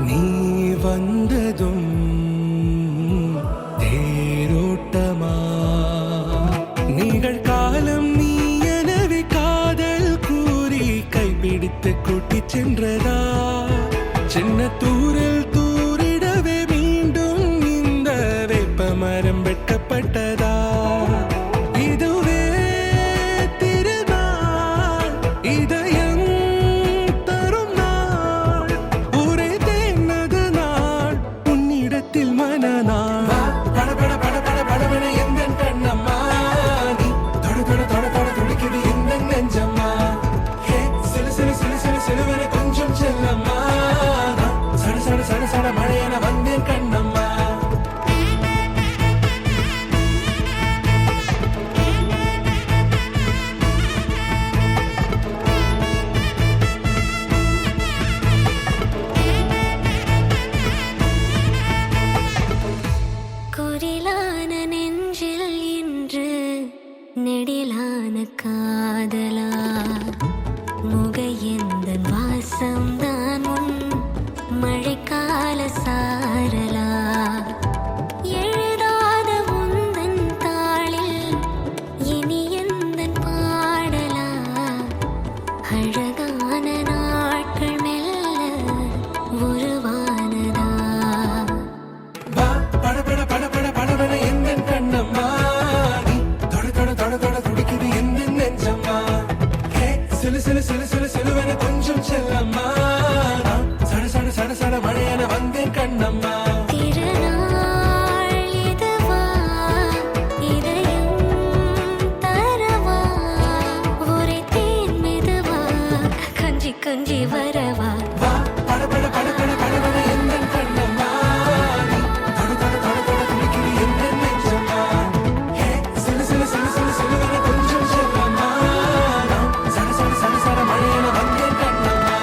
நீ வந்ததும் தேரோட்டமா நிகழ்காலம் நீ எனவே காதல் கூறி கைப்பிடித்து கூட்டிச் சென்றதா சின்ன தூரல் தூரிடவே மீண்டும் இந்த வேப்ப மரம் வெட்கப்பட்டதா இதுவே திருநாள் இதயம் தரும் நாள் ஒரே தேனது நாள் உன்னிடத்தில் மனநாள் படபட படபட படவென எந்த கண்ணம்மா நீ தொட தொட தொட தொட துடிக்குது இந்த நெஞ்சம்மா ஹே சிலு சிலு சிலு சிலு சிலுவென கொஞ்சம் செல்லம்மா சட சட சட சட மழையென வந்தேன் கண்ணம்மா குரிலான நெஞ்சில் இன்று நெடிலான காதலா முக எந்த வாசம்தான் உன் மழைக்கால சாரலா எழுதாத உந்தன் தாளில் இனி எந்தன் பாடலா அழகான நாட்கள் மெல்ல உருவானதா படபட படபட படவென எந்த கண்ணம்மா நீ தொட தொட தொட தொட துடிக்குது எந்த நெஞ்சம்மா ஹே சிலு சிலு சிலு சிலு சிலுவென கொஞ்சம் செல்லம்மா சட சட சட சட மழையென வந்தேன் கண்ணம்மா திருநாள் இதுவா இதயம் தரவா ஒரே தேன் மெதுவா கஞ்சி கஞ்சி வரவா படபட படபட படவென எந்த கண்ணம்மா நீ தொட தொட தொட தொட துடிக்குது எந்த நெஞ்சம்மா ஹே சிலு சிலு சிலு சிலு சிலுவென கொஞ்சம் செல்லம்மா சட சட சட சட மழையென வந்தேன் கண்ணம்மா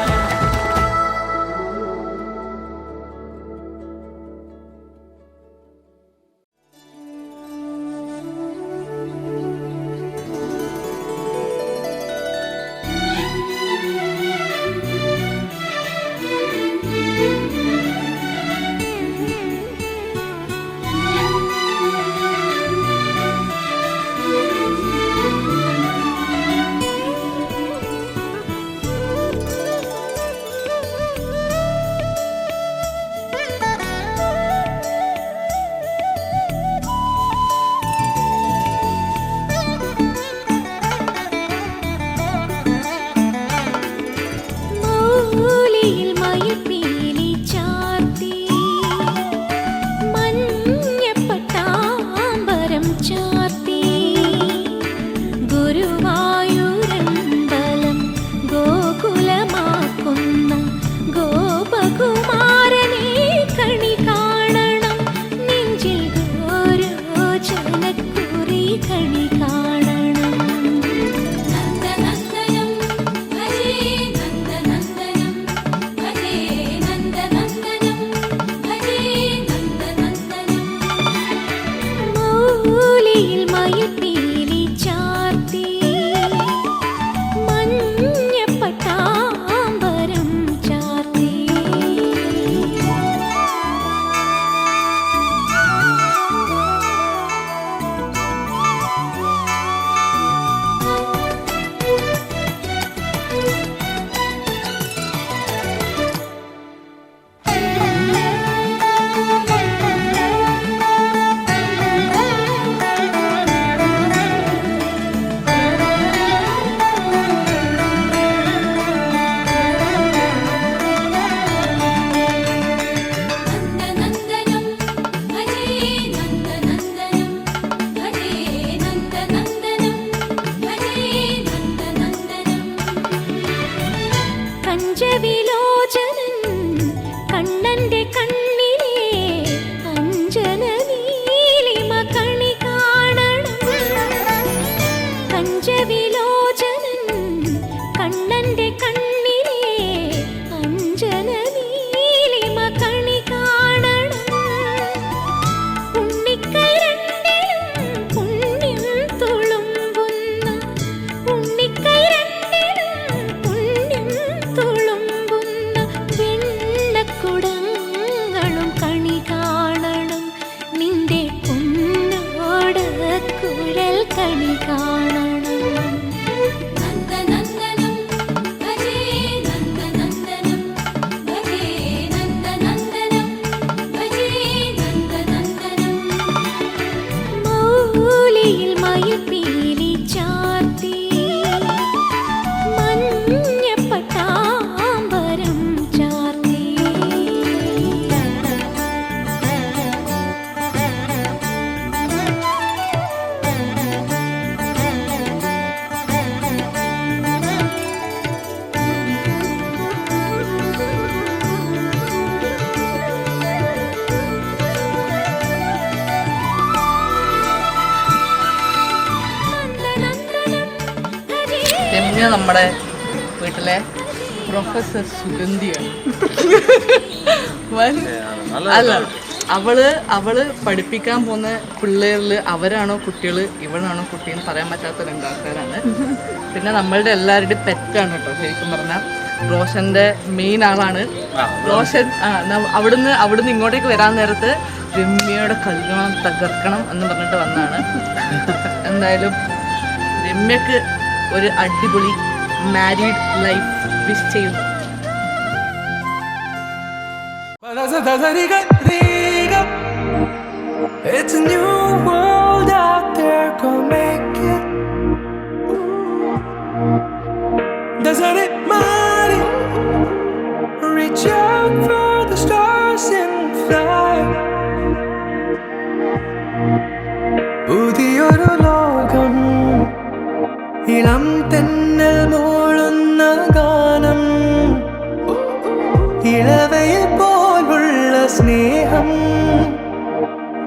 ഇത് നമ്മുടെ വീട്ടിലെ പ്രൊഫസർ സുഗന്ധിയാണ്. അല്ല, അവള് പഠിപ്പിക്കാൻ പോകുന്ന പിള്ളേരിൽ അവരാണോ കുട്ടികൾ ഇവളാണോ കുട്ടിയെന്ന് പറയാൻ പറ്റാത്ത രണ്ടാൾക്കാരാണ്. പിന്നെ നമ്മളുടെ എല്ലാവരുടെയും പെറ്റാണ് കേട്ടോ. ശരിക്കും പറഞ്ഞാൽ റോഷന്റെ മെയിൻ ആളാണ് റോഷൻ. അവിടുന്ന് ഇങ്ങോട്ടേക്ക് വരാൻ നേരത്ത് രമ്യയുടെ കല്യാണം തകർക്കണം എന്ന് പറഞ്ഞിട്ട് വന്നാണ്. എന്തായാലും രമ്യക്ക് ഒരു അടിപൊളി മാരീഡ് ലൈഫ് വിഷ് ചെയ്യുന്നു. It's a new world out there, go make it. Doesn't it matter? Reach out for the stars and fly. പുതിയൊരു ലോകം, ഇളം തെന്നൽ മൂളുന്ന ഗാനം, ഇളവയിൽ പോലുള്ള സ്നേഹം,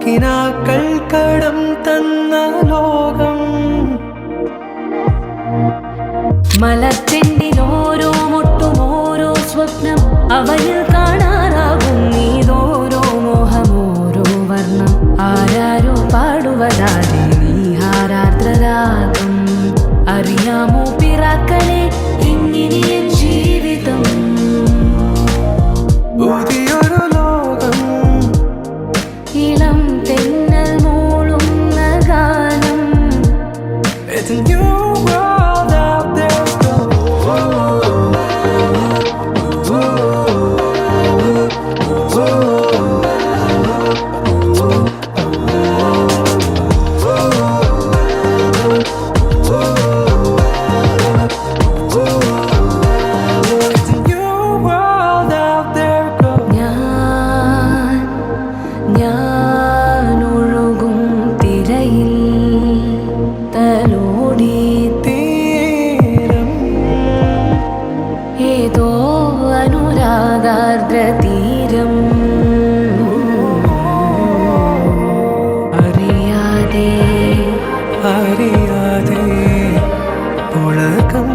കിനാക്കൾ കടം തന്ന ലോകം. മലത്തിൻ്റെ ഓരോ മുട്ടും ഓരോ സ്വപ്നം അവയിൽ കാണാറാകും. നീതോരോ മോഹം ഓരോ വർണ്ണം ആരാരോ പാടുവതാതെ നീഹാരാർദ്രരാഗം. അറിയാമോ പിറാക്കളെ ഇങ്ങനെയൻ ജീവിതം. പുതിയൊരു ലോകം, ഇളം തെന്നൽ മൂളുന്ന ഗാനം. It's a new world out there, go. It's a new world out there, go. ഞാൻ ഒഴുകും തിരയിൽ തലോടി തീരം ഏതോ അനുരാഗാർദ്ര തീരം. അറിയാതെ അറിയാതെ പുളകം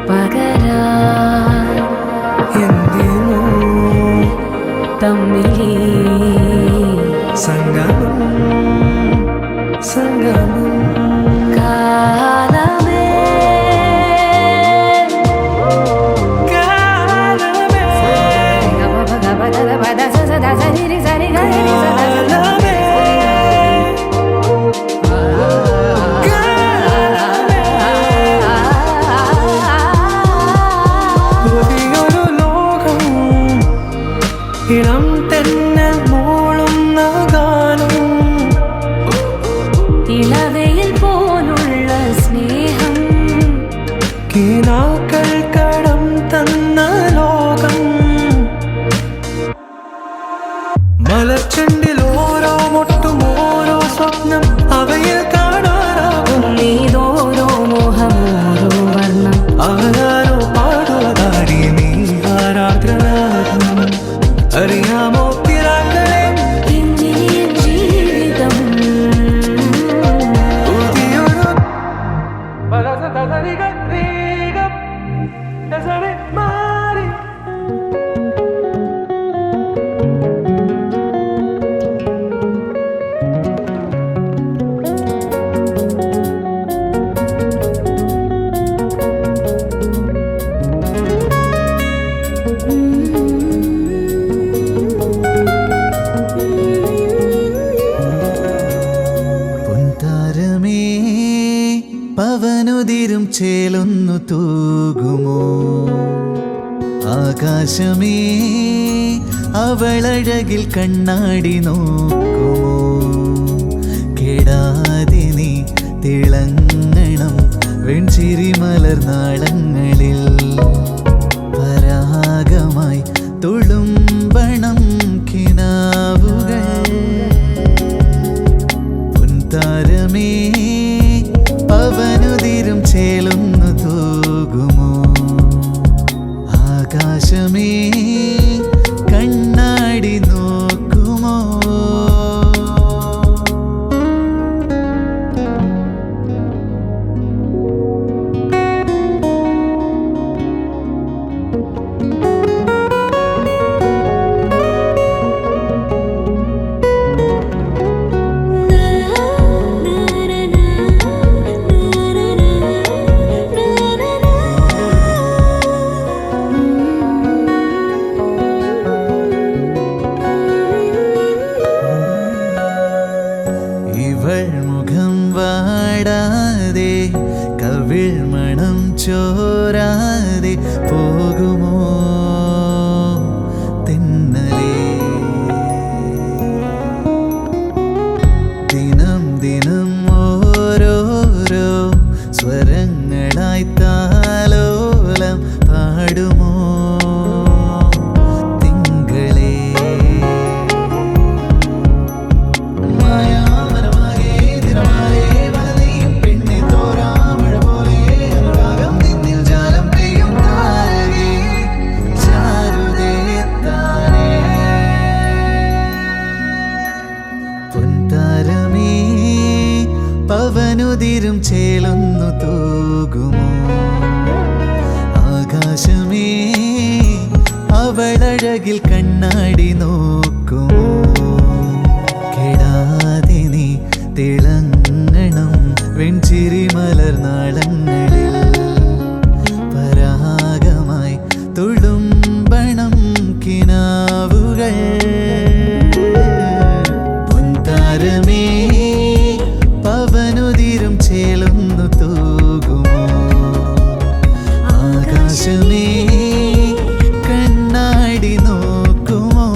പകരാൻ എന്തിനോ തമ്മിലേ സംഗമം സംഗമം. കാലമേ കാലമേ പുതിയൊരു ലോകം, ഇളം തെന്നൽ മൂളുന്ന ഗാനം, ഇളവയിൽ പോലുള്ള സ്നേഹം, കിനാക്കൾ കടം തന്ന ലോകം. മലച്ചെണ്ടിൽ ഓരോ മുട്ടും ഓരോ സ്വപ്നം അവയിൽ കാണാറാകും. നീതോരോ മോഹം ഓരോ വർണ്ണം ആരാരോ പാടുവതാരി നീ ആരാധനാകും. അറിയാമോ പിറാക്കളെ ഇങ്ങനെയൻ ജീവിതം. പുതിയൊരു പൊൻതാരമേ പവനുതിരും ചേലൊന്നു തൂകുമോ? ആകാശമേ അവളഴകിൽ കണ്ണാടി നോക്കുമോ? കെടാതെ നീ തിളങ്ങണം വെൺചിരി മലർനാളങ്ങളിൽ പരാഗമായി തുളുമ്പണം കിനാവുകൾ. പൊൻതാരമേ പവനുതിരും ചേലൊന്നു തൂകുമോ? ആകാശമേ കണ്ണാടി നോക്കുമോ? ചേലുന്നു തൂകുമോ ആകാശമേ അവളഴകിൽ കണ്ണാടി നോക്കുമോ കെടാതെ നീ തിളങ്ങണം വെൺചിരി മലർനാളങ്ങളിൽ പരാഗമായി തുളുമ്പണം കിനാവുകൾ പൊൻതാരമേ പവനുതിരും ചേലുന്നു തൂകുമോ ആകാശമേ കണ്ണാടി നോക്കുമോ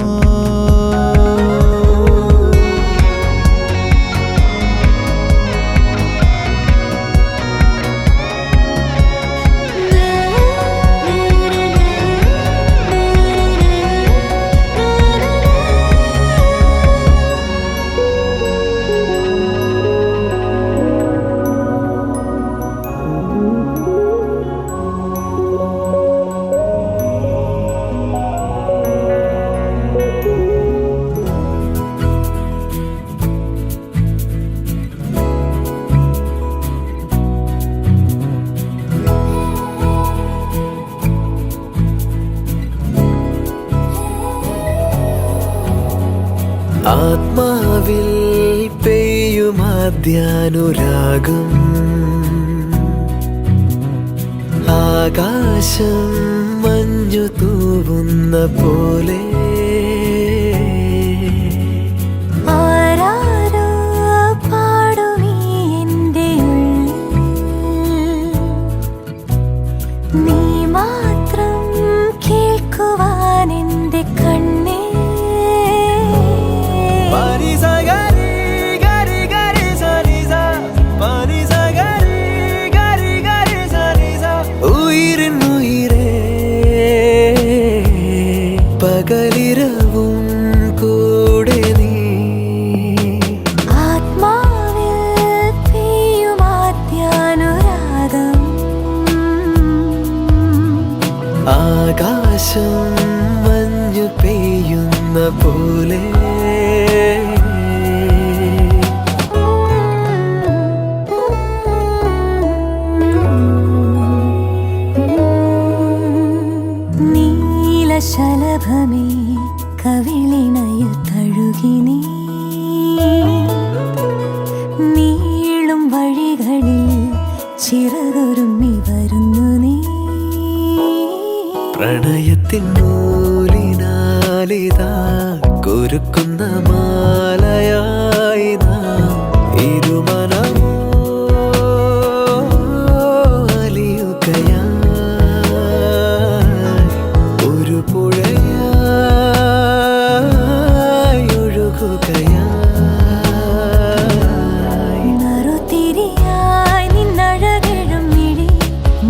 ആത്മാവിൽ പെയ്യുമാദ്യാനുരാഗം ആകാശം മഞ്ഞു തൂവുന്ന പോലെ ആരാരോ പാടുമീ എൻ്റെ ഉള്ളിൽ നീ മാത്രം കേൾക്കുവാൻ എൻ്റെ കണ്ണേ പകലിരവും കൂടെ നീ ആത്മാവിൽ പെയ്യുമാദ്യാനുരാഗം ആകാശം മഞ്ഞു പെയ്യുന്ന പോലെ നീലശലഭമേ കവിളിണയിൽ തഴുകി നീ നീളും വഴികളിൽ ചിറകൊരുമ്മി വരുന്നു നീ പ്രണയത്തിൻ നൂലിനാലിതാ കുരുക്കുന്ന മാലയായി നാം ഇരുമനമോ അലിയുകയായി ഒരു പുഴയായി ഒഴുകുകയായി നറുതിരിയായി നിന്നഴകെഴും മിഴി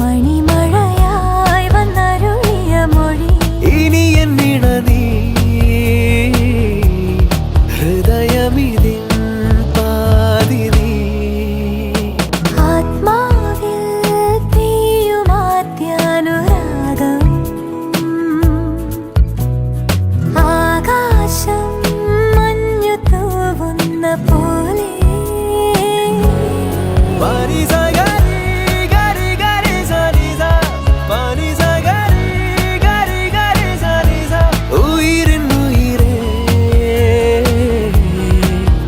മണിമഴയായി വന്നരുളിയ മൊഴി ഇനി എന്നിട നീ ഹൃദയമിതിൻ പാതി നീ ആത്മാവിൽ പെയ്യുമാദ്യാനുരാഗം ആകാശം മഞ്ഞു തൂവുന്ന പോലെ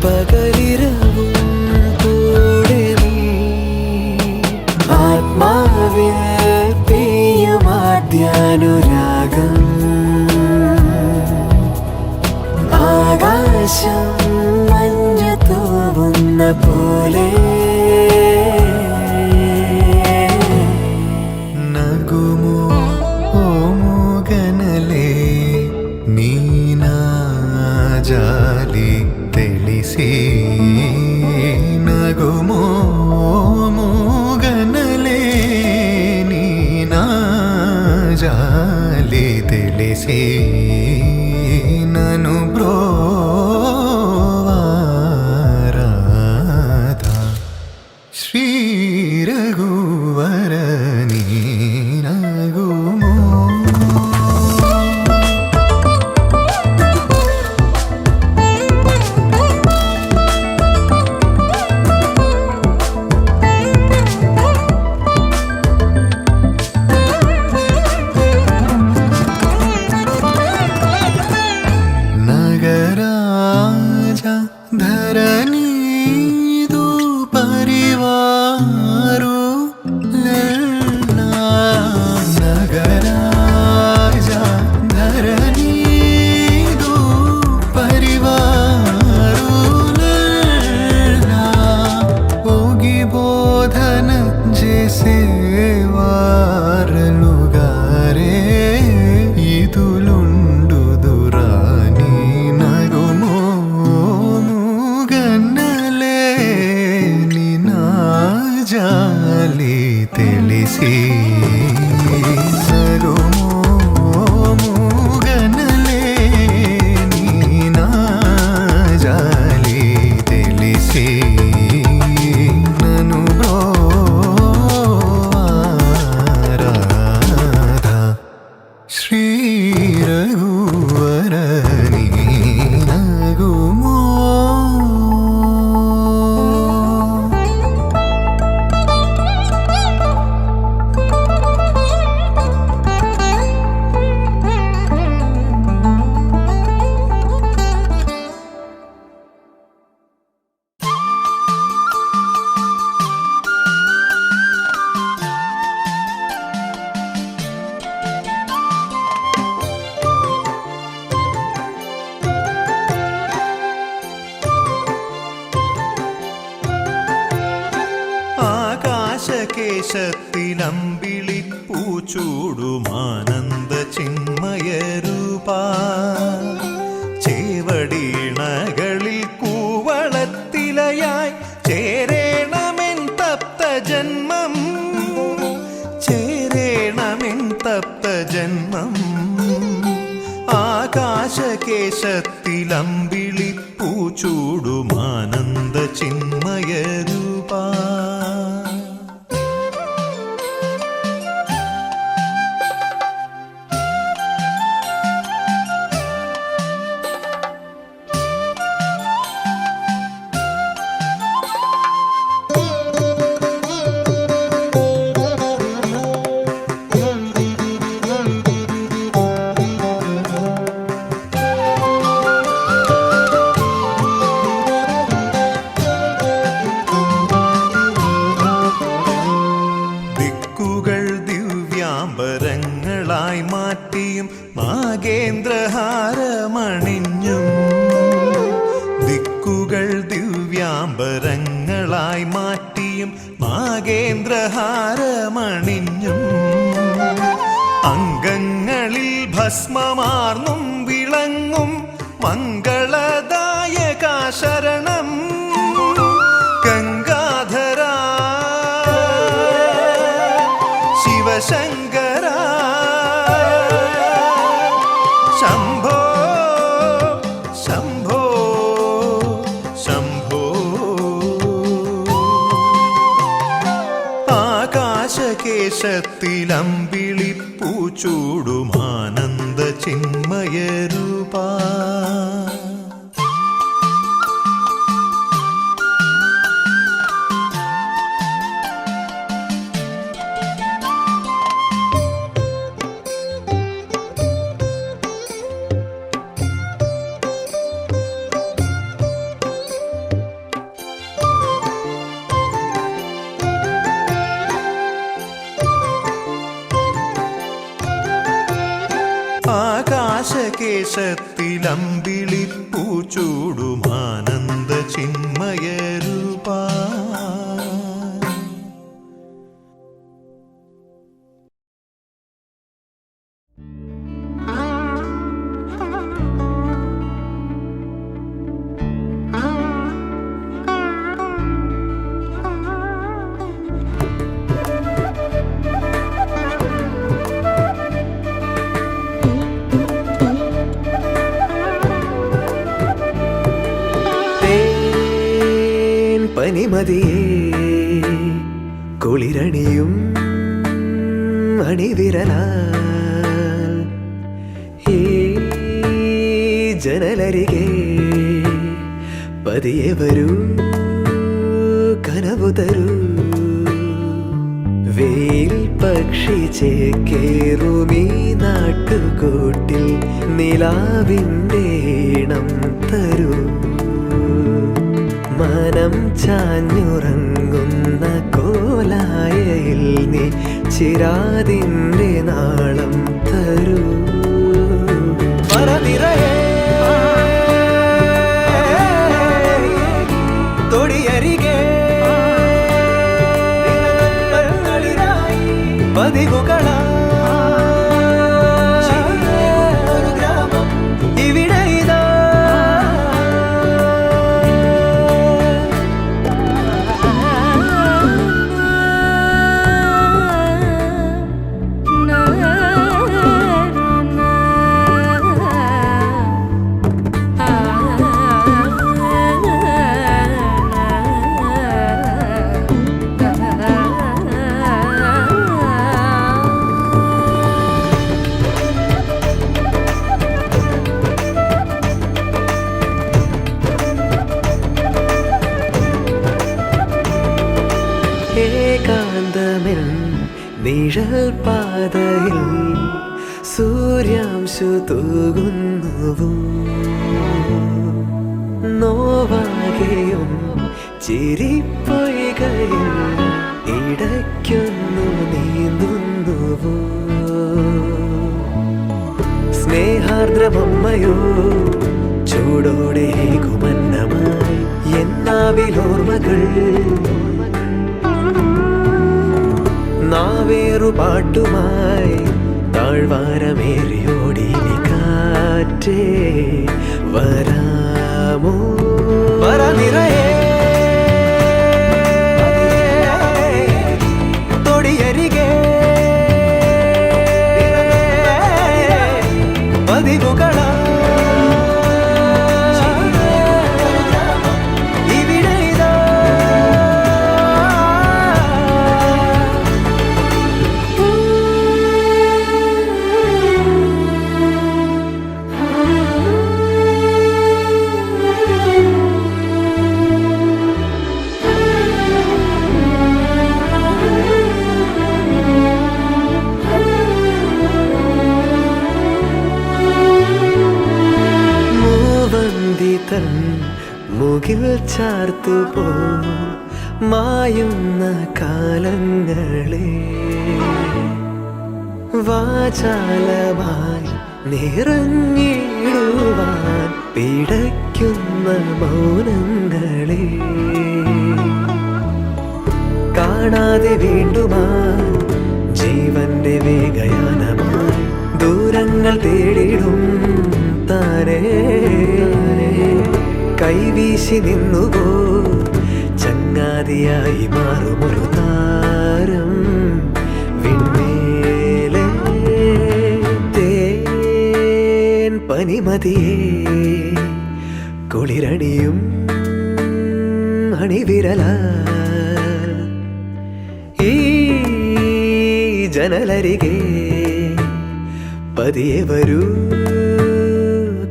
പകലിരവും കൂടെ നീ ആത്മാവിൽ പെയ്യുമാദ്യാനുരാഗം ആകാശം മഞ്ഞു തൂവുന്ന പോലെ നഗുമോ ഓ മൂകനലേ ನೀನಾಜಾಲಿ ತಿಳಿಸಿ ನಗುಮೋ ಮೂಗನಲೇ ನೀನಾಜಾಲಿ ತಿಳಿಸಿ ನನು ಬ್ರೋವಾರಾಧ ಶ್ರೀ ರಘುವರ ನೀ ನಗುಮೋ ആകാശകേശത്തിലമ്പിളിപ്പൂച്ചൂടുമാനന്ദ ചിന്മയരൂപാ ചേവടീണകളിൽ കൂവളത്തിലയായി ചേരേണമെൻ തപ്ത ജന്മം ചേരേണമെൻ തപ്ത ജന്മം ആകാശകേശത്തിലമ്പിളിപ്പൂച്ചൂടുമാനന്ദ ചിന്മയരൂപാ ായി മാറ്റിയും നാഗേന്ദ്രഹാരമണിഞ്ഞും ദിക്കുകൾ ദിവ്യാംബരങ്ങളായി മാറ്റിയും നാഗേന്ദ്രഹാരമണിഞ്ഞും അംഗങ്ങളിൽ ഭസ്മമാർന്നും വിളങ്ങും മംഗളദായക ശരണം ഗംഗാധര ശിവശങ്കര ശംഭോ ശംഭോ ശംഭോ ആകാശകേശത്തിലമ്പിളിപ്പൂച്ചൂടുമാനന്ദ ചിന്മയരൂപാ ആകാശകേശത്തിലമ്പിളിപ്പൂച്ചൂടുമാനന്ദ ചിന്മയരൂപാ പനിമതിയേ കുളിരണിയും അണിവിരലാൽ ഈ ജനലരികെ പതിയെ വരൂ കനവു തരൂ വെയിൽ പക്ഷി ചേക്കേറുമീ നാട്ടുകൂട്ടിൽ നിലാവിൻ്റെ ഈണം തരൂ മനം ചാഞ്ഞുറങ്ങുന്ന കോലായയിൽ നീ ചിരാതിൻ്റെ നാളം തരൂ മറനിറയേ തൊടിയരികെ പതിവുകളാ ഏകാന്തമെൻ നിഴൽ പാതയിൽ സൂര്യാംശു തൂകുന്നുവോ നോവാകെയും ചിരിപ്പൊയ്കയിൽ ഇടയ്ക്കൊന്നു നീന്തുന്നുവോ സ്നേഹാർദ്രമമ്മയോ ചൂടോടെ കുമന്നമായി എന്നാവിലോർമ്മകൾ നാവേറു പാട്ടുമായി താഴ്വാരമേറിയോടി നീ കാറ്റേ വരാമോ വര നിറയേ തൊടിയരികെ പതിവുകളാ ഇവിടെ ഇതാ മൂവന്തിതൻ മുകിൽ ചാർത്തുപോ മായുന്ന കാലങ്ങളെ വാചാലമായി നിറഞ്ഞിടുവാൻ പിടയ്ക്കുന്ന മൗനങ്ങളെ കാണാതെ വീണ്ടുമാ ജീവന്റെ വേഗയാനമായി ദൂരങ്ങൾ തേടിടും താരേ കൈവീശി നിന്നുപോ ചങ്ങാതിയായി മാറുമൊരു താരം വിണ്മേലെ തേൻ പനിമതിയേ കുളിരണിയും അണിവിരല ഈ ജനലരികെ പതിയെ വരൂ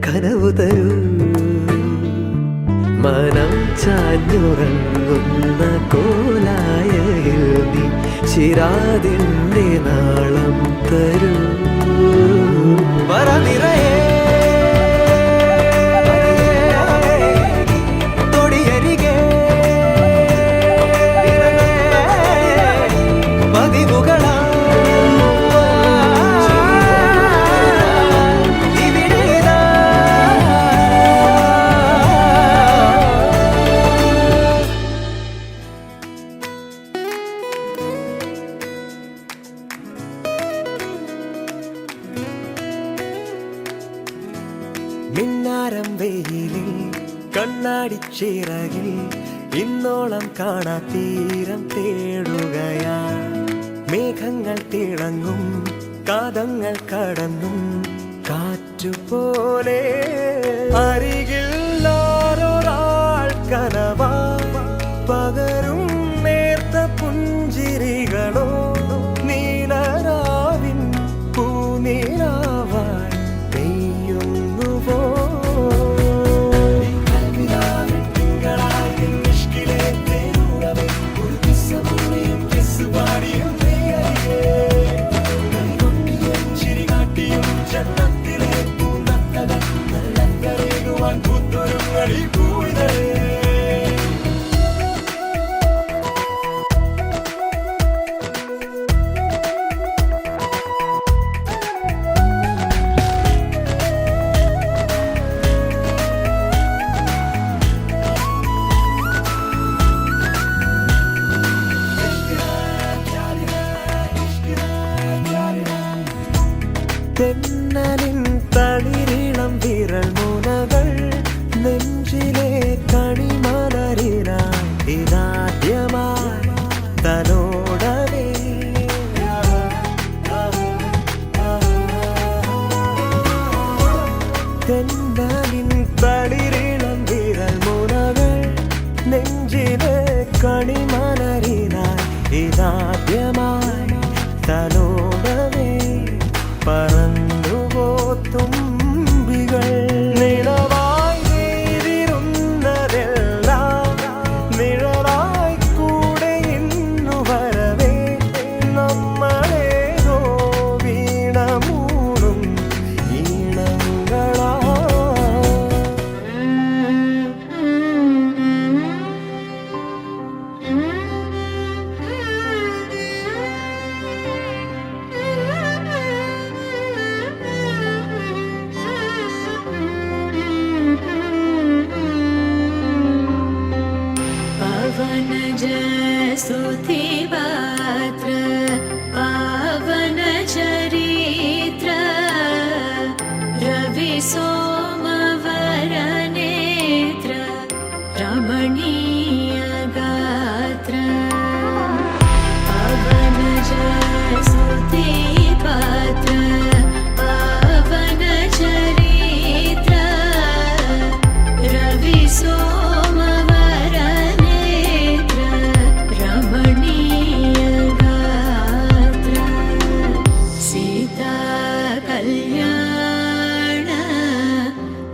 കനവു തരൂ മനം ചാഞ്ഞുറങ്ങുന്ന കോലായയിൽ നീ ശിരാതിൻ്റെ നാളം തരൂ വര നിറയേ തൊടിയരികെ പതിവുകളാ മിന്നാരം വെയിലിൽ കണ്ണാടിച്ചിറകിൽ ഇന്നോളം കാണാ തീരം തേടുകയാ മേഘങ്ങൾ തിളങ്ങും കാതങ്ങൾ കടന്നും കാറ്റുപോലെ അരികിൽ ആരൊരാൾ കനവാ പകരും നേർത്ത പുഞ്ചിരികളോ നീലരാവിൻ പൂനിലാവായി പെയ്യുന്നുവോ തെന്നലിൻ തളിരിളം വിരൽ മുനകൾ നെഞ്ചിലെ കണിമലരിനായി ഇതാദ്യമായി തലോടവേ തെന്നലിൻ തളിരിളം വിരൽ മുനകൾ നെഞ്ചിലെ കണിമലരിനായി ഇതാദ്യമായി തലോടവേ പറന്നുപോ തുമ്പികൾ നിലവായി നീതിരുന്നതെല്ലാം നിഴലായി കൂടെ ഇന്നു വരവേ നമ്മളേതോ വീണമൂടും ഈണങ്ങളാ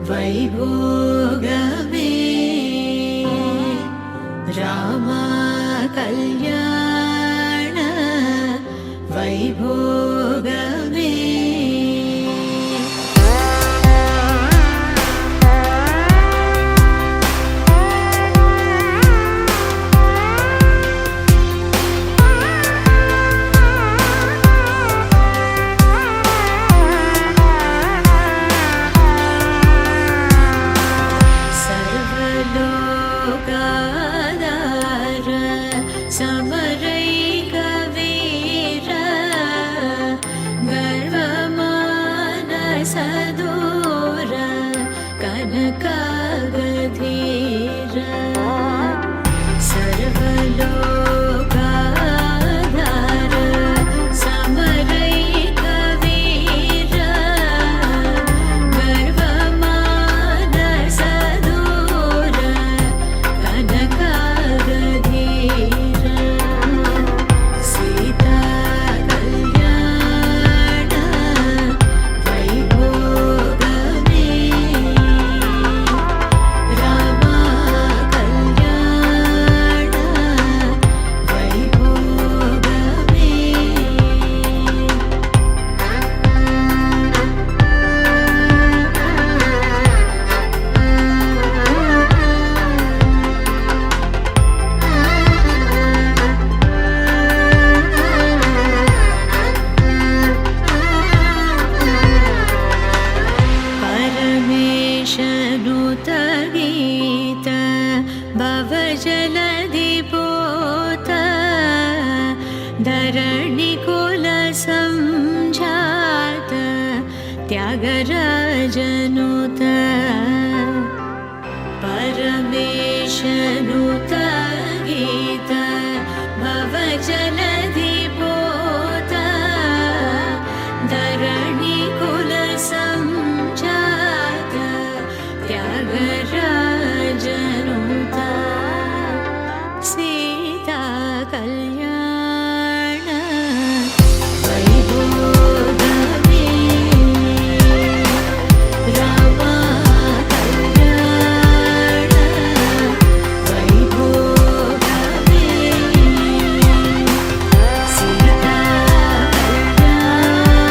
वैभोगमे राम कल्याण वैभोगमे सर्वलोकाधार समरैकवीर गर्वमानसदूर कनकागधीर सर्वलोकाधार समरैकवीर गर्वमानसदूर कनकागधीर सीता कल्याण वैभोगमे राम कल्याण वैभोगमे परमेशनुत गीत भवजलधिपोत धरणिकुल संजात त्यागराजनुत परमेशनुत गीत भवजलधिपोत धरणिकुल संजात त्यागराजनुत सीता कल्याण वैभोगमे राम कल्याण वैभोगमे सीता कल्याण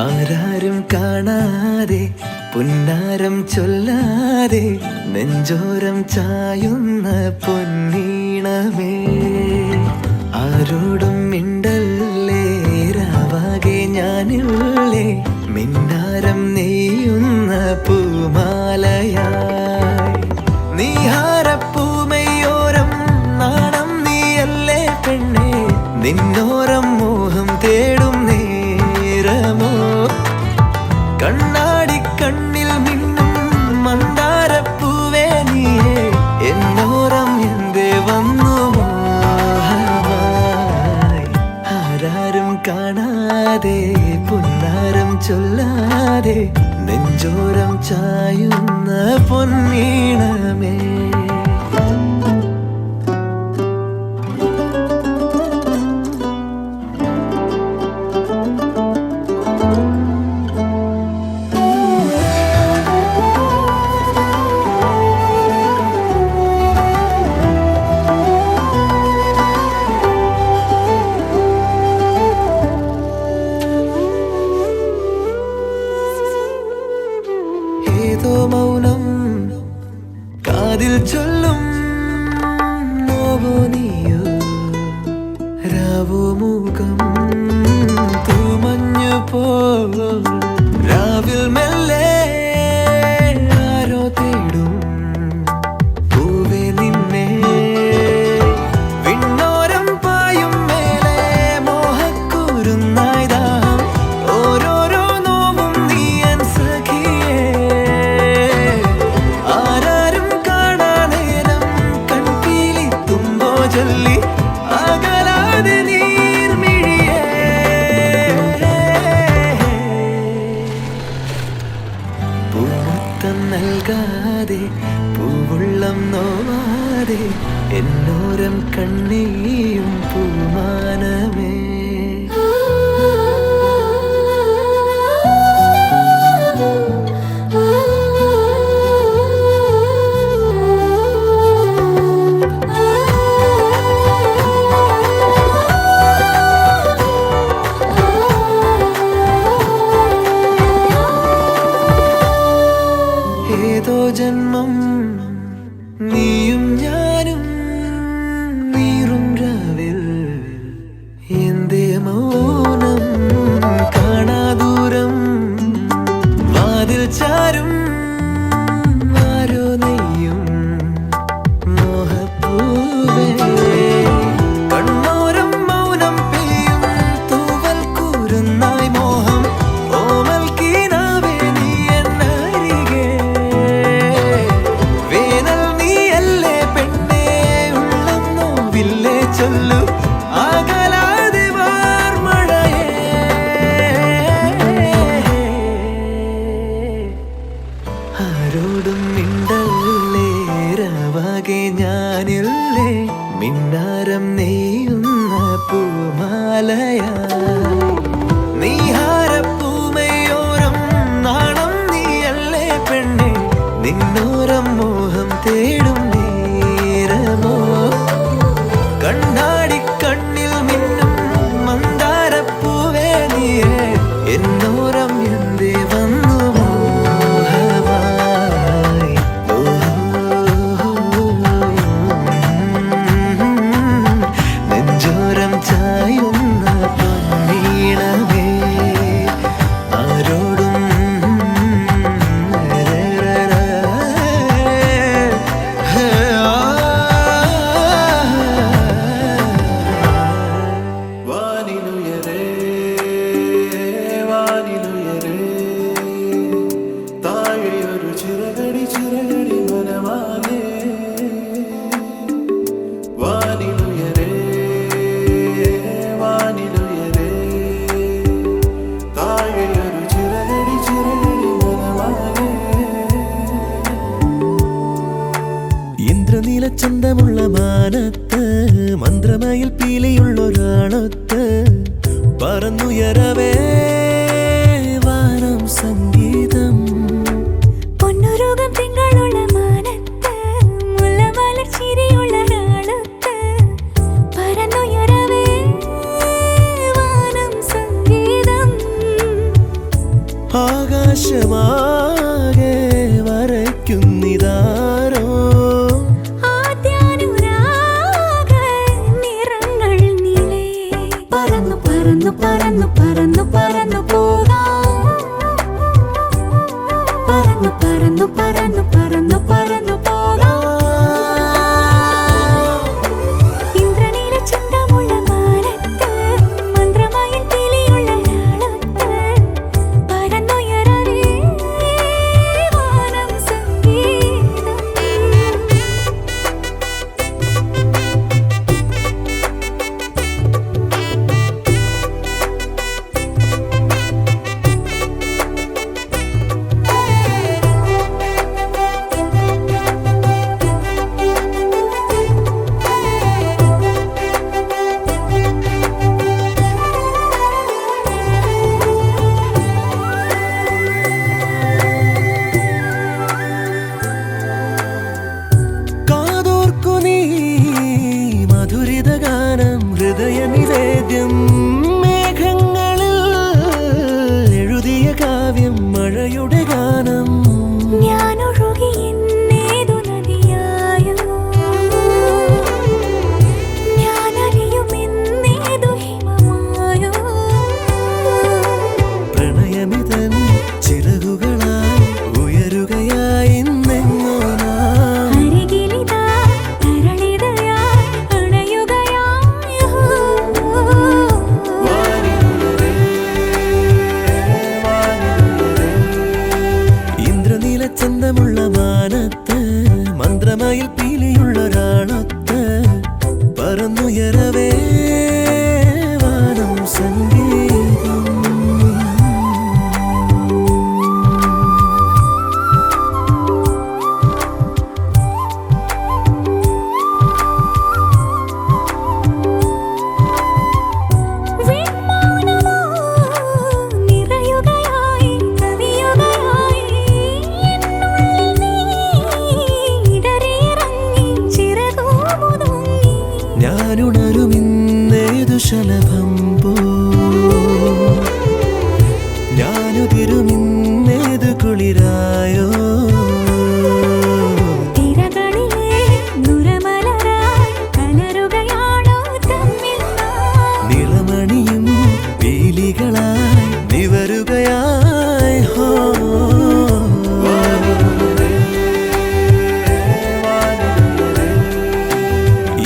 ആരാരും കാണാതെ പുന്നാരം ചൊല്ലാതെ നെഞ്ചോരം ചായുന്ന പൊന്നീണമേ ആരോടും മിണ്ടല്ലേ രാവാകെ ഞാനില്ലേ മിന്നാരം നെയ്യുന്ന പൂമാലയായി നീഹാരപ്പൂമയോരം നാണം നീയല്ലേ പെണ്ണേ നിന്നോരം മോഹം തേടും നേരമോ കണ്ണാടി കണ്ണിൽ മിന്നും മന്ദാരപ്പൂവേ നീയേ എന്നോരം എന്തേ വന്നു മോഹമായി ആരാരും കാണാതെ പുന്നാരം ചൊല്ലാതെ നെഞ്ചോരം ചായുന്ന പൊന്നീണമേ ഏതോ മൗനം കാതിൽ ചൊല്ലും നോവോ നീയോ രാവോ മുഖം തൂമഞ്ഞു പോ രാവിൽ മെല്ലെ ആരോ തേടും പൂവേ നിന്നെ വിണ്ണോരം പായും മേലെ മോഹക്കൂരുന്നായി ദാഹം ഓരോരോ നോവും നീയൻ സഖിയേ ആരാരും കാണാ നേരം കൺപീലി തുമ്പോ ചൊല്ലി അകലാതെ നീർമിഴിയേ പൂമുത്തം നൽകാതെ പൂവുള്ളം നോവാതെ എന്നോരം കണ്ണീയും പൂമാനമേ ഏതോ ജന്മം നീയും ഞാനും നീറും രാവിൽ എന്തേ മൗനം കാണാദൂരം വാതിൽ ചാരും ആരോ നെയ്യും മോഹപ്പൂവേ കണ്ണോരം മൗനം പെയ്യും തൂവൽ കൂരുന്നായി മോഹം ഓമൽ കീനാവേ നീ എന്നരികെ വേനൽ നീയല്ലേ പെണ്ണേ ഉള്ളം നോവില്ലേ ചൊല്ലു അകലാതെ വാർമഴയേ ആരോടും മിണ്ടല്ലേ രാവാകെ ഞാനില്ലേ മിന്നാരം നെയ്യുന്ന പൂമാലയാ നീഹാരപ്പൂമയോരം നാണം നീയല്ലേ പെണ്ണെ നിന്നോരം മോഹം തേടും നേരമോ കണ്ണാടി കണ്ണിൽ മിന്നും മന്ദാരപ്പൂവേ നീയേ എന്നോരം എന്തേ വന്നു മോഹമായി നെഞ്ചോരം ചായുന്ന പൊന്നീണമേ ആരോടും വാനിലുയരേ വാനിലുയരേ താഴെയൊരു ചിറകടി ചിറകടി മനമാകെ വാനിലുയരേ വാനിലുയരേ താഴെയൊരു ചിറകടി ചിറകടി മനമാകെ ഇന്ദ്രനീല ചന്തമുള്ള മാനത്ത് മന്ത്രമയിൽ പീലിയുള്ളൊരാളൊത്ത് പറന്നുയരവേ വാനം സംഗീതം പൊന്നുരുകം തിങ്കളുള്ള മാനത്ത് മുല്ലമലർ ചിരിയുള്ള നാളത്ത് പരന്നുയരവേ വാനം സംഗീതം ആകാശമാകെ വരയ്ക്കുന്നിതാരോ ആദ്യാനുരാഗ നിറങ്ങൾ നീളേ പറന്നു പറന്നു പറന്നു പറന്നു പറന്നു പോകാം പറന്നു പറന്നു പറന്നു പറന്നു പറന്നു പോകാം ഇന്ദ്രനീല ചന്തമുള്ള മാനത്ത് മന്ത്രമയിൽ പീലിയുള്ള നാളത്ത് പരന്നുയരവേ വാനം സംഗീതം ഹൃദയനിവേദ്യം മേഘങ്ങളിൽ എഴുതിയ കാവ്യം മഴയുടെ ഗാനം ഞാനൊഴുകി എന്നേതു നദിയായി ഞാനുണരുമിന്നേതു ശലഭം പോ ഞാനുതിരുമിന്നേതു കുളിരായോ തിരകളിലെ നുരമലരായി കലരുകയാണോ തമ്മിൽ നാം? നിറമണിയും പീലികളായി നിവരുകയായി ഹോ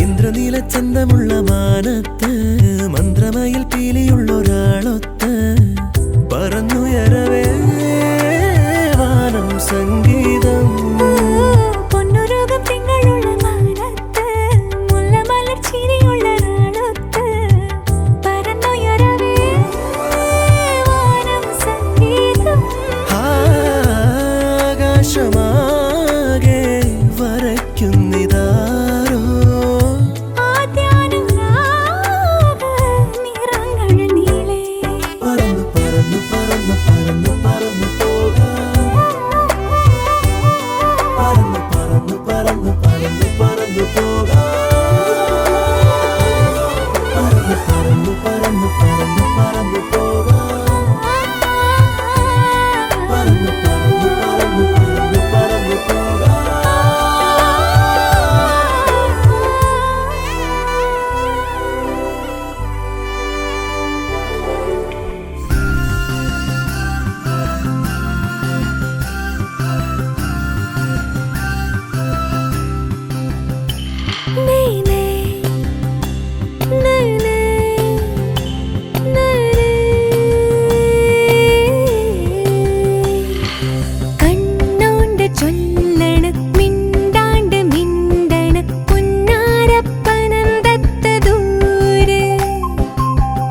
ഇന്ദ്രനീല ചന്തമുള്ള മാനത്ത് മന്ത്രമയിൽ പീലിയുള്ളൊരാളൊത്ത് പറന്നുയരവേ വാനം സംഗീതം പൊന്നുരുകും തിങ്കളുള്ള മാനത്ത് മുല്ലമലർ ചിരിയുള്ള നാളൊത്ത് പറന്നുയരവേ വാനം സംഗീതം. ആകാശമാകെ വരയ്ക്കുന്നിതാരോ ആദ്യാനുരാഗ നിറങ്ങൾ നീളെ പറന്നു പറന്നു പറന്നു പറന്നു പറന്നു പോകാം പറന്നു പറന്നു പറന്നു പറന്നു പറന്നു പോകാം പറന്നു പറന്നു പറന്നു പറന്നു പറന്നു പോകാം പറന്നു പറന്നു പറന്നു പറന്നു പറന്നു പോകാം കണ്ണോണ്ട് ചൊല്ലണ് മിണ്ടാണ്ട് മിണ്ടണ് പുന്നാരപ്പനന്തത്ത ദൂരെ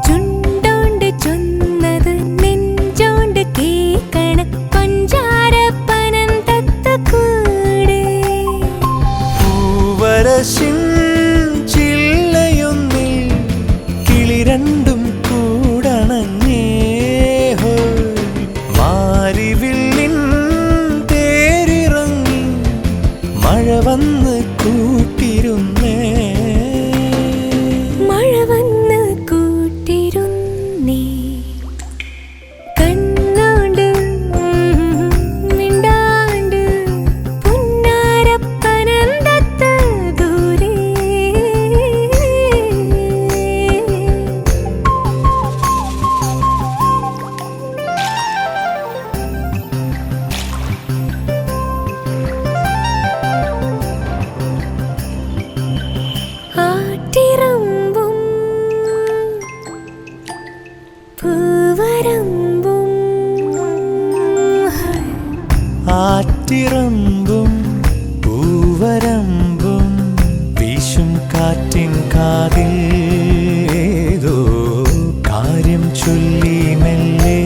ചുണ്ടോണ്ട് ചൊന്നത് നെഞ്ചോണ്ട് കേക്കണ് പഞ്ചാരപ്പനന്തത്ത കൂടെ പൂവരശിൻ ചില്ലയൊന്നിൽ കിളി രണ്ടും കൂടണഞ്ഞേ ഹോ മാരിവില്ലിൻ തേരിറങ്ങി മഴ വന്ന് കൂട്ടിരുന്നേ മഴ വന്ന് കൂട്ടിരുന്നേ കണ്ണോണ്ട് മിണ്ടാണ്ട് പുന്നാരപ്പനന്തത്ത ദൂരെ ആട്ടിറമ്പും പൂവരമ്പും ആറ്റിറമ്പും പൂവരമ്പും വീശും കാറ്റിൻ കാതിൽ ഏതോ കാര്യം ചൊല്ലി മെല്ലെ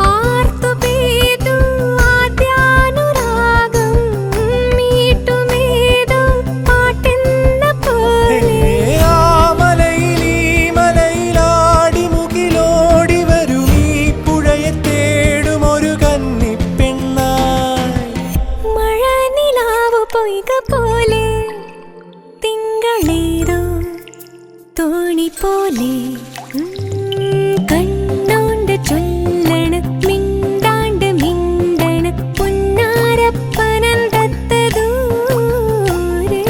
ആർത്തു പെയ്തു ആദ്യാനുരാഗം മീട്ടുമേതോ പാട്ടെന്ന പോലെ ആ മലയിൽ ഈ മലയിലാടി മുകിലോടി വരും ഈ പുഴയെ തേടും ഒരു കന്നിപ്പെണ്ണായി മഴ നിലാവ് പൊയ്ക പോലെ തിങ്കളേതോ തോണി പോലെ കണ്ണോണ്ട് ചൊല്ലണ് മിണ്ടാണ്ട് മിണ്ടണ് പുന്നാരപ്പനന്തത്ത ദൂരെ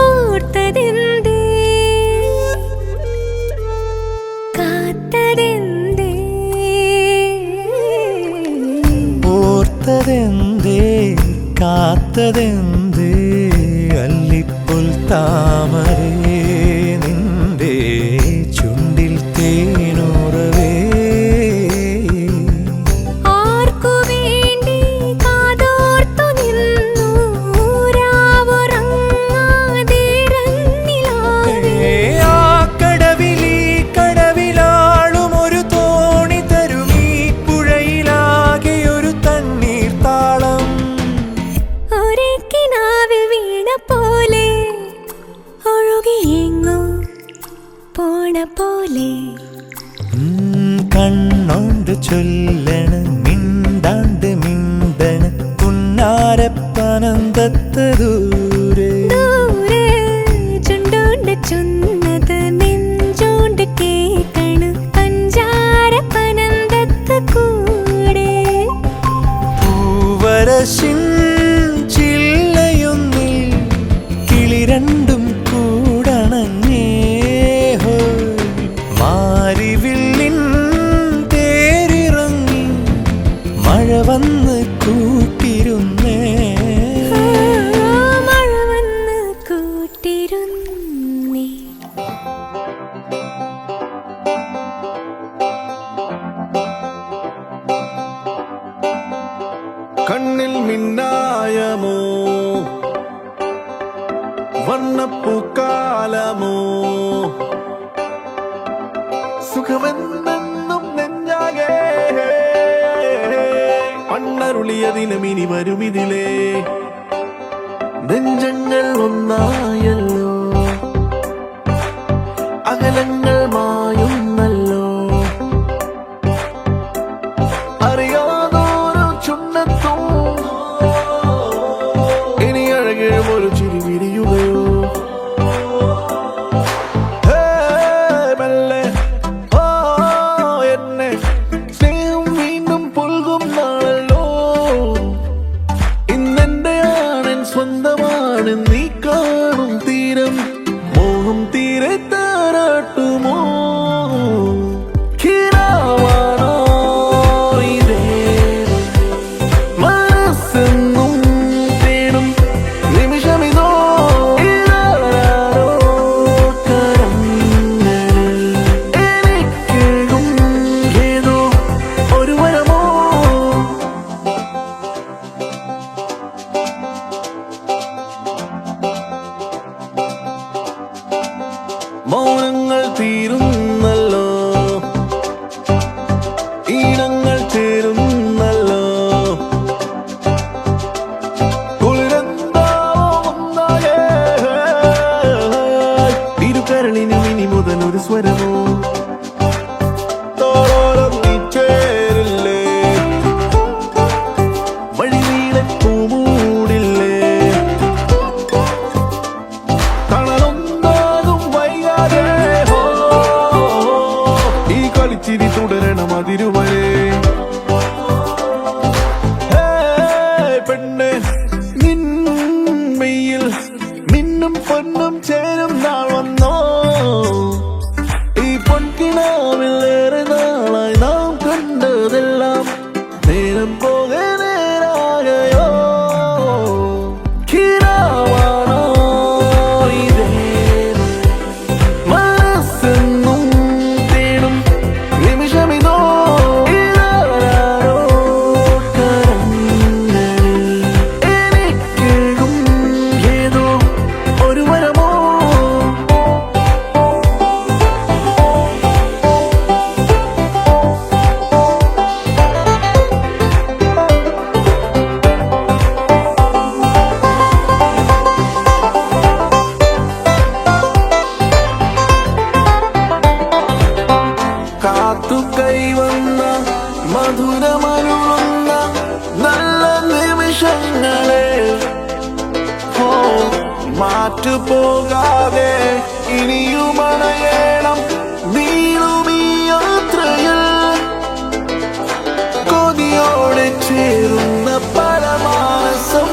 ഓർത്തതെന്തേ കാത്തതെന്തേ ഓർത്തതെന്തേ കാത്തതെന്തേ അല്ലിപ്പുൽ താമരേ നിന്റെ ചുണ്ടിൽ തേനുറവേ ആർക്കു വേണ്ടി കാതോർത്തു നിന്നു രാവുറങ്ങാതെ രന്നിലാവേ ആ കടവിലീ കടവിലാളും ഒരു തോണി തരും ഈ പുഴയിലാകെ ഒരു തണ്ണീർ താളം ഒരേ കിനാവിൽ വീണ പോലെ ഒഴു ചൊല്ലണ മിണ്ടാണ്ട് മിണ്ടണ പുന്നാരപ്പനന്തത്ത ദൂരെ ദൂരെ ചുണ്ടോണ്ട് ചുന്നത് നെഞ്ചോണ്ട് കേക്കണ് പഞ്ചാര പനന്തത്ത് കൂടെ പൂവരശിൻ ചില്ലയൊന്നിൽ കിളി രണ്ടും കൂടണഞ്ഞേ മാരിവില്ലിൻ തേരിറങ്ങി മഴ വന്ന് കൂട്ടിരുന്നേ മഴ വന്ന് കൂട്ടിരുന്നേ കണ്ണിൽ മിന്നായമോ വർണ്ണപ്പൂക്കാലമോ സുഖമെന്നെന്നും നെഞ്ചാകെ പണ്ണരുളിയതിനുമിനി വരുമിതിലേ നെഞ്ചങ്ങൾ ഒന്നായല്ലോ അകലങ്ങൾ മായുന്നല്ലോ അറിയാതൊരു ചുണ്ണത്തും ഇനി അഴകിഴും ഒരു ചിരി വിരിയുകയോ മെല്ലെ എന്നെ സ്നേഹം വീണ്ടും പുൽകും നാളല്ലോ ഇന്നെന്റെ ആണൻ സ്വന്തമാണ് നീ കാണും തീരം മോഹം തീരെ താരാട്ടുമോ കിനാവാണോ ഇതേ മനസ്സെന്നും തേടും നിമിഷമിതോ ഇതാരോ കരങ്ങളിൽ എനിക്കേകും ഏതോ ഒരു വരമോ മൗനങ്ങൾ തീരുന്നല്ലോ ഈണങ്ങൾ ചേരുന്നല്ലോ കുളിരെന്താവുന്നാകെ ഇരുകരളിനും ഇനി മുതൽ ഒരു സ്വരമോ തോരോരം നീ ചേരില്ലേ വഴിനീളെ പൂമൂടില്ലേ തണലൊന്നാകും വൈകാതെ ഈ കളിച്ചിരി തുടരണം അതിരുവരെ പെണ്ണെ നിൻമെയിൽ മിന്നും പൊന്നും ചേരും നാൾ വന്നോ ഈ പൊൻകിനാവിൽ ഏറെ നാളായി നാം കണ്ടതെല്ലാം നേരം പോകെ നേരാകയോ കിനാവാണോ ഇതേ മനസ്സെന്നും തേടും നിമിഷമിതോ ഇതാരോ കരങ്ങളിൽ എനിക്കേകും ഏതോ ഒരു വരമോ കാത്തു കൈവന്ന മധുരമരുളുന്ന നല്ല നിമിഷങ്ങളെ മാറ്റുപോകാതെ ഇനിയും അണയണം നീളുമീ യാത്രയിൽ കൊതിയോടെ ചേരുന്ന പരമാസം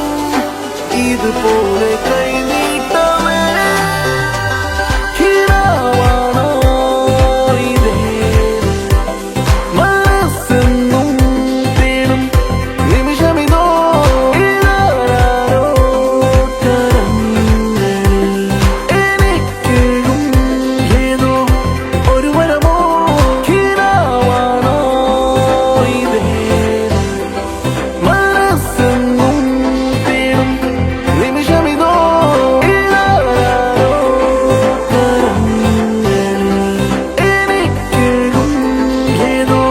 ഇതുപോലെ കൈനീട്ടമേ കിനാവാണോ ഇതേ മനസ്സെന്നും തേടും നിമിഷമിതോ ഇതാരോ കരങ്ങളിൽ എനിക്കേകും ഏതോ ഒരു വരമോ കിനാവാണോ ഇതേ മനസ്സെന്നും തേടും നിമിഷമിതോ ഇതാരോ കരങ്ങളിൽ എനിക്കേകും ഏതോ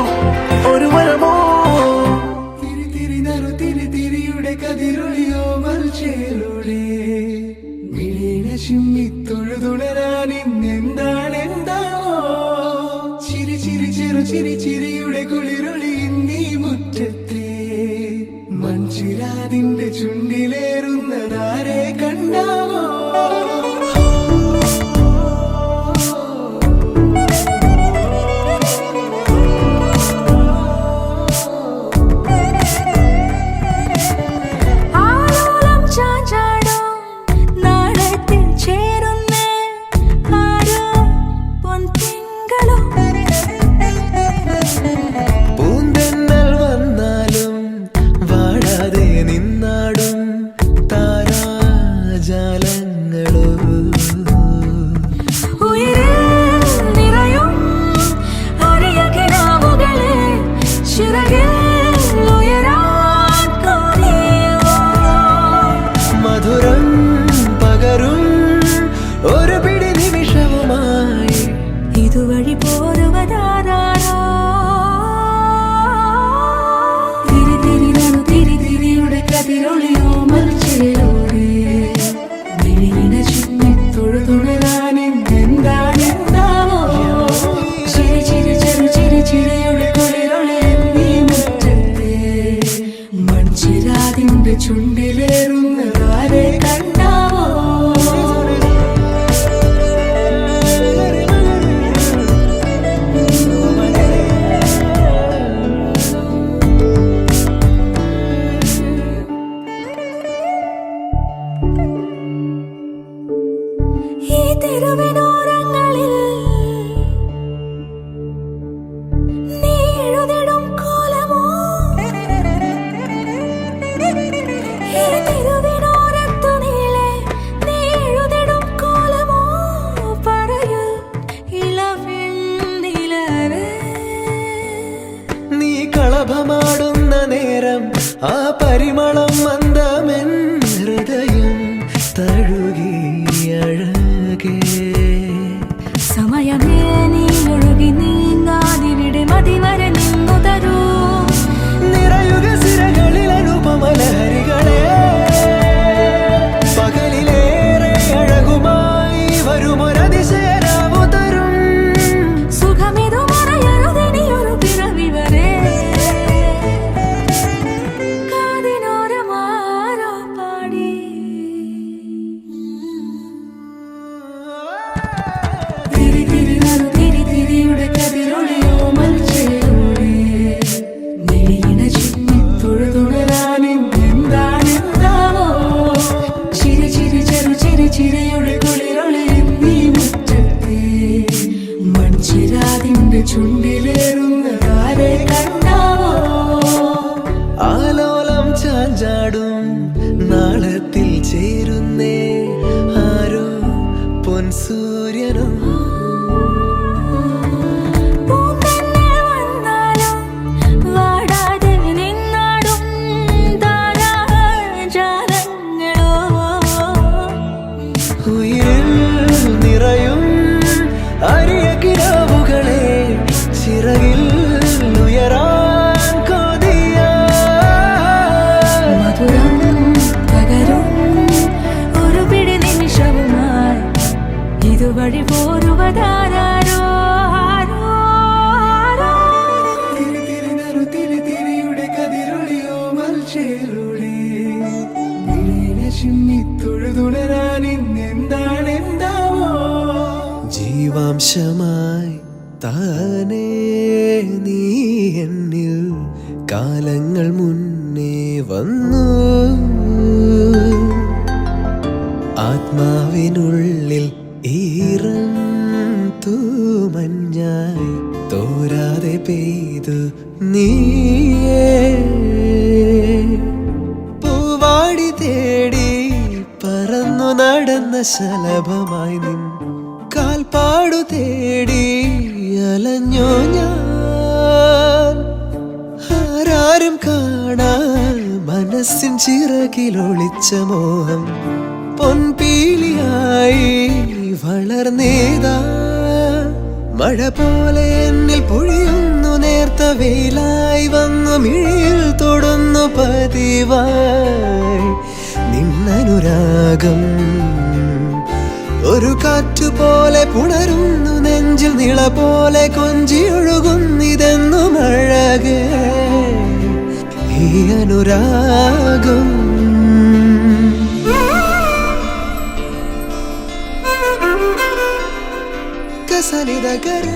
ഒരു വരമോ തിരി തിരി നറു തിരി തിരിയുടെ കതിരൊളിയോ മൽച്ചേലൂടെ മിഴീണ ചിമ്മി തൊഴുതുണരാൻ ഇന്നെന്താണെന്താണോ ചിരി ചിരി ചെറു ചിരി ചിരിയുടെ കുളിരൊളിയോ താരങ്ങളോ ഉയരിൽ നിറയും അരിയ കിനാവുകളെ ചിറകിൽ ഉയരാൻ തോന്നിയോ മധുരം പകരും ഒരു പിടി നിമിഷവുമായി ഇതുവഴി പോരുവതാരോ തിരി തിരി നനു തിരി തിരിയുടെ കതിരൊളിയോ മൽച്ചിലൂടെ വിഴിഞ്ഞ ചുറ്റി തൊഴുതുണരാനെന്താണെന്താവോ ചിരി ചിരി ചെറു ചിരി ചിരിയുടെ കുളിരൊളി നീ മുറ്റത്തെ മൺചിരാതിന്റെ ചുണ്ടിലേറുന്നതാരെ കണ്ടാവോ ഈ തെരുവിനോരങ്ങളിൽ നീ എഴുതിടും കോലമോ ഈ തെരുവിനോരത്തു നീളെ നീ എഴുതിടും കോലമോ പറയൂ ഇളവെണ്ണിലവേ നീ കളഭമാടുന്ന നേരം ആ പരിമളം മന്ദമെൻ ഹൃദയം തഴുകി അഴകേ സമയമേ നീ ഒഴുകി നീങ്ങാതിവിടെ മതിവരെ നിന്നു തരൂ നിറയുക സിരകളിൽ അനുപമലഹരികളെ പകലിലേറെ അഴകുമായി വരുമൊരതിശയരാവു തരും സുഖമിതു മറയരുതിനിയൊരു പിറവി വരെ കാതിനോരമാരോ പാടി തിരി തിരി നനു തിരി തിരിയുടെ കതിരൊളിയോ മൽച്ചിലൂടെ വിഴിഞ്ഞ ചുറ്റി തൊഴുതുണരാനെന്താണെന്താവോ ചിരി ചിരി ചെറു ചിരി ചിരിയുടെ കുളിരൊളി നീ മുറ്റത്തെ മൺചിരാതിന്റെ ചുണ്ടിലേറുന്നതാരെ കണ്ടാവോ ആലോലം ചാഞ്ചാടും നാളത്തിൽ ചേരുന്നേ ആരോ പൊൻസൂര്യനും പൂന്തന്നെ വന്നാലും വാടാതെ നിന്നാടും താരാജാലങ്ങളോ ഉയിരിൽ നിറയും അരിയ കിനാവുകളെ ചിറകിൽ ഉയരാൻ കൊതിയ മധുരം പകരും ഒരു പിടി നിമിഷവുമായി ഇതുവഴി പോരുവതാരോ തിരി തിരി നറു തിരി തിരിയുടെ കതിരൊളിയോ മൽച്ചേലൂടെ വിഴിഞ്ഞ ചിമ്മി തൊഴുതുണരാൻ ഇന്നെന്താണെന്താവോ ജീവാംശമായി താനേ നീ എന്നിൽ കാലങ്ങൾ മുന്നേ വന്നു ആത്മാവിനുള്ളിൽ ഈറൻ തൂമഞ്ഞായി തോരാതെ പെയ്തു നീയേ പൂവാടി തേടി പറന്നു നടന്ന ശലഭമായി നിൻ കാൽപ്പാടു തേടി അലഞ്ഞോ ഞാൻ ആരാരും കാണാൻ മനസ്സിൻ ചിറകിലൊളിച്ച മോഹം പൊൻപീലിയായി വളർന്നേതാ മഴ പോലെ എന്നിൽ പൊഴിയുന്നു നേർത്ത വെയിലായി വന്നു മിഴിയിൽ തൊടുന്നു പതിവായി നിന്നനുരാഗം ഒരു കാറ്റുപോലെ പുണരുന്നു നെഞ്ചിൽ നിള പോലെ കൊഞ്ചിയൊഴുകുന്നിതെന്നും അഴകേ ഈ അനുരാഗം കസനിതകര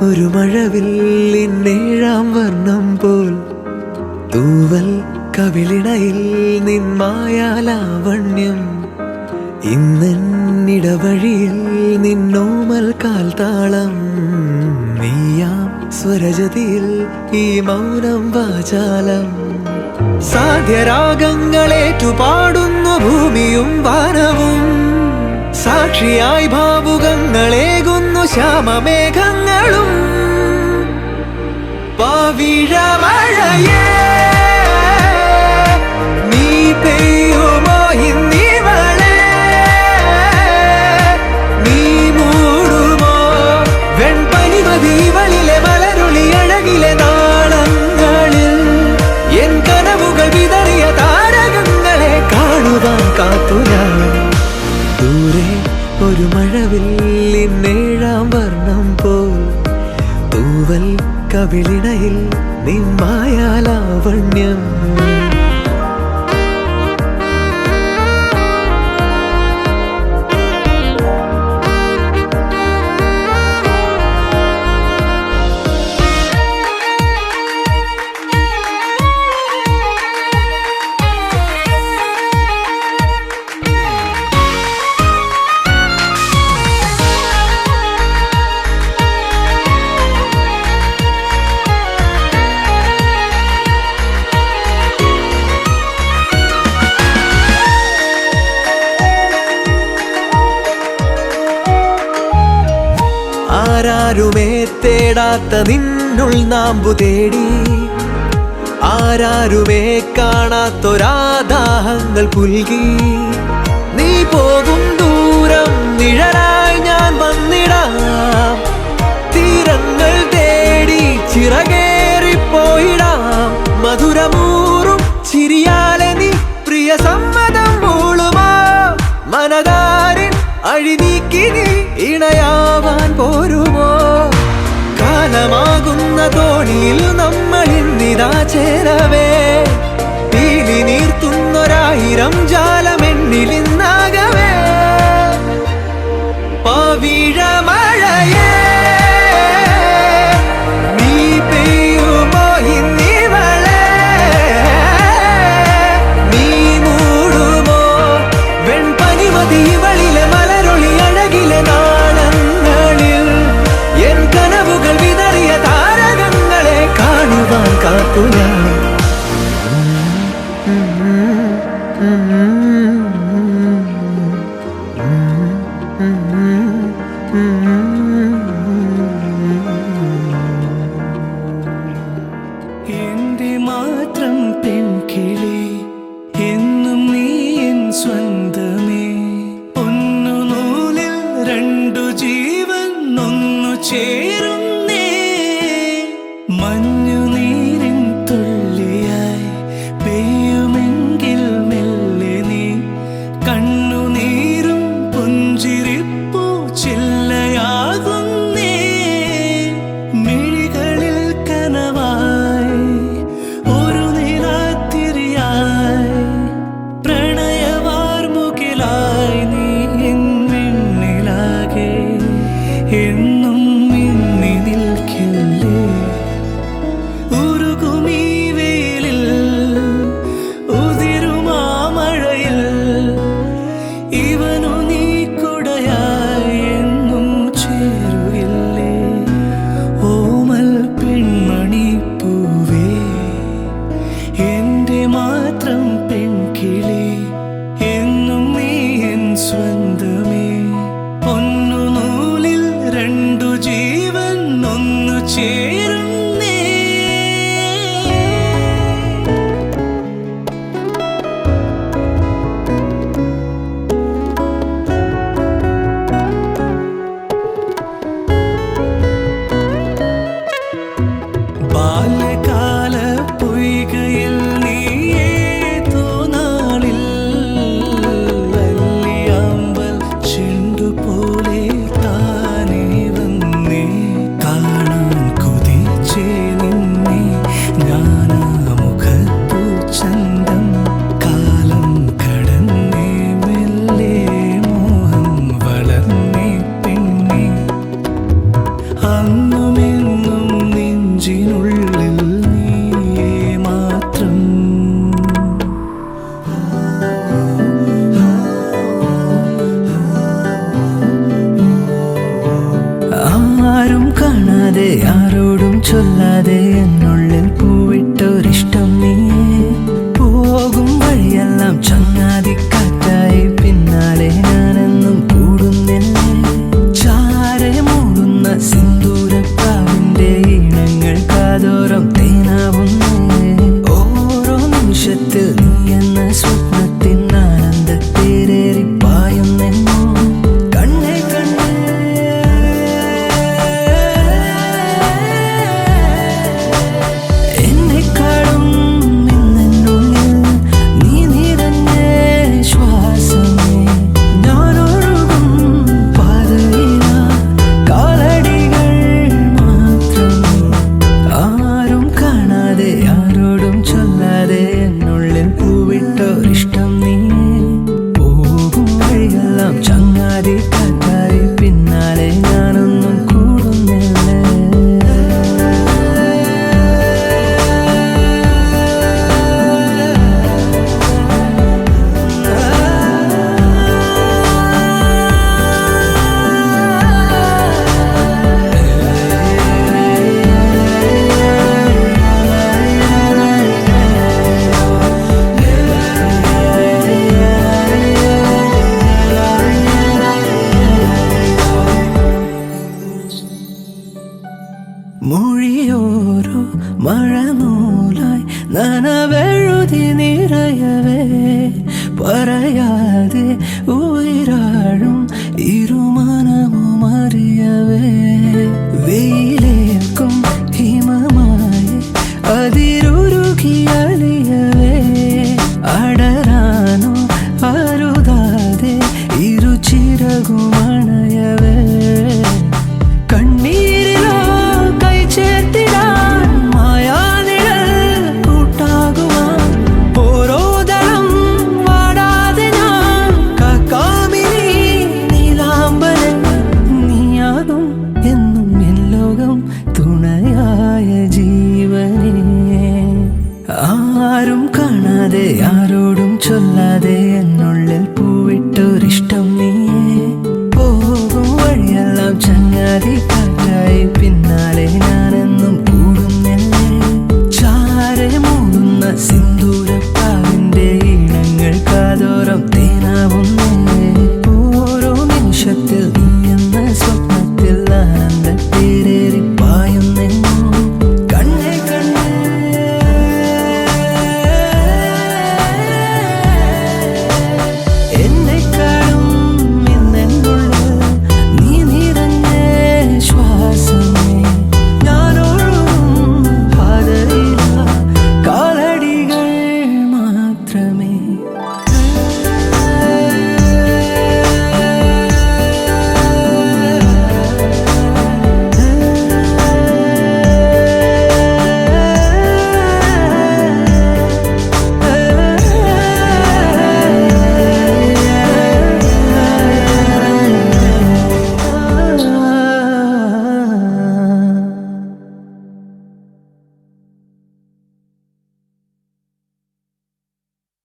ഒരു മഴവില്ലിന്നേഴാം വർണ്ണം പോൽ തൂവൽ കവിളിണയിൽ നിന്മായാലാവണ്യം ഇന്നിടവഴിയിൽ നിന്നോമൽ കാൽത്താളം നീയാം സ്വരജതിയിൽ ഈ മൗനം വാചാലം സാധ്യരാഗങ്ങളേറ്റുപാടുന്നു ഭൂമിയും വാനവും സാക്ഷിയായി ഭാവുകങ്ങളേകുന്നു ശ്യാമമേഘങ്ങളും പവിഴമഴയേ നീ പെയ്യുമോ ഇന്നിവളെ നീ മൂടുമോ വെൺപനിമതിവളിലെ മലരുളി അഴകിലെ നാളങ്ങളിൽ എൻ കനവുകൾ വിതറിയ താരകങ്ങളെ കാണുവാൻ കാത്തു ഞാൻ ദൂരെ ഒരു മഴവില്ലിന്നേഴാം വർണ്ണം പോൽ തൂവൽ കവിളിണയിൽ നിന്മായാലാവണ്യം ആരാരുമേ തേടാത്ത നിന്നുൾ നാമ്പു തേടി ആരാരുമേ കാണാത്തൊരാദാഹങ്ങൾ പുൽകി നീ പോകും ദൂരം നിഴലായി ഞാൻ വന്നിടാം തീരങ്ങൾ തേടി ചിറകേറിപ്പോയിടാം മധുരമൂറും ചിരിയാലെ നീ പ്രിയ സമ്മതം മൂളുമാ മനതാരിൻ അഴിനീക്കി നീ ഇണയാവാൻ പോരുമോ കാലമാകുന്ന തോണിയിൽ നമ്മൾ ഇന്നിതാ ചേരവേ പീലി നീർത്തുന്നൊരായിരം ജാലമെന്നിലിന്നാകവേ പവിഴമഴയേ നീ പെയ്യുമോ ഇന്നിവളെ നീ മൂടുമോ വെൺപനിമതിവളിലെ മലരൊളി അഴകിലെ നാളങ്ങളിൽ എൻ കനവുകൾ വിതറിയ താരകങ്ങളെ കാണുവാൻ കാത്തു ഞാൻ എന്റെ മാത്രം പെൺകിളി എന്നും നീ എൻ സ്വന്തമേ ഒന്നു നൂലിൽ രണ്ടു ജീവൻ ഒന്നു ചേരുന്നേ മഞ്ഞുനീരിൻ തുള്ളിയായി പെയ്യുമെങ്കിൽ മെല്ലെ നീ കണ്ണുനീരും പുഞ്ചിരിപ്പൂ ചില്ലയാകുന്നേ മിഴികളിൽ കനവായി ഒരു നിലാത്തിരിയായി പ്രണയവാർമുകിലായി നീ എന്നിലാകെ എന്നും മിന്നി നിൽക്കില്ലേ ഉരുകുമീ വെയിലിൽ ഉതിരുമാ മഴയിൽ ഇവനു നീ കുടയായി എന്നും ചേരുകില്ലേ ഓമൽ പെൺമണി പൂവേ എന്റെ മാത്രം പെൺകിളി എന്നും നീ എൻ സ്വന്തമേ ഒന്നു നൂലിൽ രണ്ടു ജീവൻ ഒന്നു ചേരുന്നേ ബാല്യകാല പൊയ്കയിൽ നീ ഏതോ നാളിൽ വല്ലിയാമ്പൽ ചെണ്ടുപോലെ താനേ വന്നേ കാണാൻ മൊഴിയോരോ മഴനൂലായി നനവെഴുതി നിറയവേ പറയാതെ ഉയരാഴും ഇരുമനമും അറിയവേ വെയിലേക്കും ഹിമമായി അതിരുരുകി അലിയവേ അടരാനോ അരുതാതെ ഇരുചിറകുമണയവേ കണ്ണീരിലോ കൈ ചേർത്തിടാൻ മായാനിഴൽ കൂട്ടാകുവാൻ ഓരോ ദളം വാടാതെ ഞാൻ കാക്കാമിനി നീലാമ്പലൻ നീയാകും എന്നും എൻ ലോകം തുണയായ ജീവനേ ആരും കാണാതെ ആരും